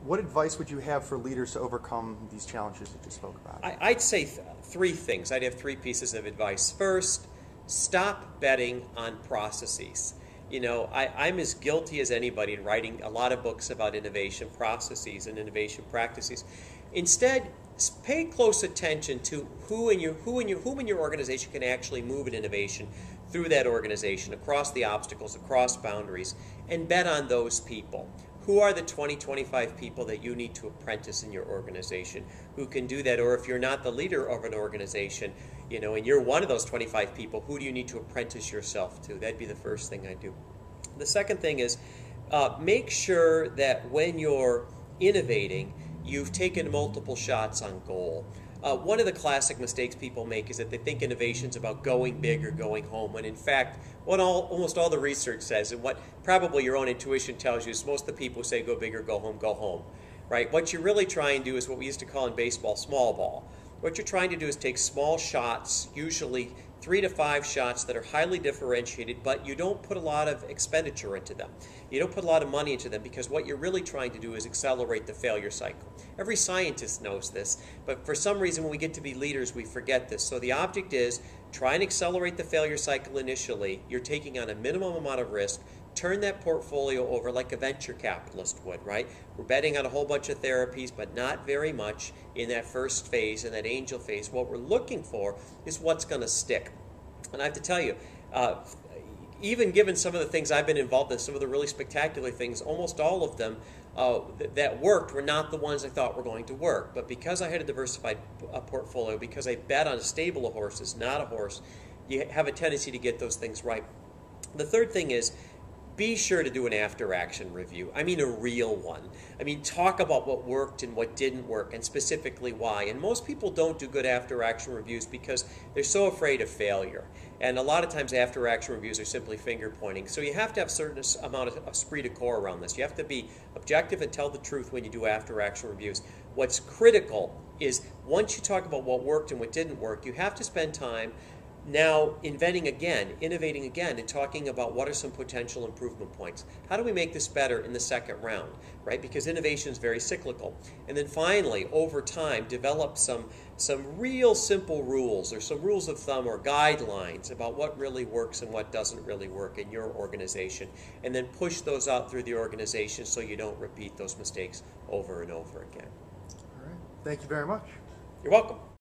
what advice would you have for leaders to overcome these challenges that you spoke about? I'd say three things. I'd have three pieces of advice. First, stop betting on processes. You know, I'm as guilty as anybody in writing a lot of books about innovation processes and innovation practices. Instead, pay close attention to whom in your organization can actually move an innovation through that organization, across the obstacles, across boundaries, and bet on those people. Who are the 20, 25 people that you need to apprentice in your organization who can do that? Or if you're not the leader of an organization, you know, and you're one of those 25 people, who do you need to apprentice yourself to? That'd be the first thing I do. The second thing is make sure that when you're innovating, you've taken multiple shots on goal. One of the classic mistakes people make is that they think innovation's about going big or going home, when in fact, what almost all the research says, and what probably your own intuition tells you, is most of the people who say go big or go home, right? What you're really trying to do is what we used to call in baseball small ball. What you're trying to do is take small shots, usually 3 to 5 shots that are highly differentiated, but you don't put a lot of expenditure into them. You don't put a lot of money into them, because what you're really trying to do is accelerate the failure cycle. Every scientist knows this, but for some reason when we get to be leaders we forget this. So the object is try and accelerate the failure cycle initially. You're taking on a minimum amount of risk. Turn that portfolio over like a venture capitalist would, right? We're betting on a whole bunch of therapies, but not very much in that first phase, in that angel phase. What we're looking for is what's going to stick. And I have to tell you, even given some of the things I've been involved in, some of the really spectacular things, almost all of them that worked were not the ones I thought were going to work. But because I had a diversified portfolio, because I bet on a stable of horses, not a horse, you have a tendency to get those things right. The third thing is, be sure to do an after-action review. I mean a real one. I mean, talk about what worked and what didn't work, and specifically why. And most people don't do good after-action reviews because they're so afraid of failure. And a lot of times after-action reviews are simply finger-pointing. So you have to have a certain amount of esprit de corps around this. You have to be objective and tell the truth when you do after-action reviews. What's critical is once you talk about what worked and what didn't work, you have to spend time now inventing again, innovating again, and talking about what are some potential improvement points. How do we make this better in the second round, right? Because innovation is very cyclical. And then finally, over time, develop some real simple rules, or some rules of thumb or guidelines about what really works and what doesn't really work in your organization. And then push those out through the organization so you don't repeat those mistakes over and over again. All right. Thank you very much. You're welcome.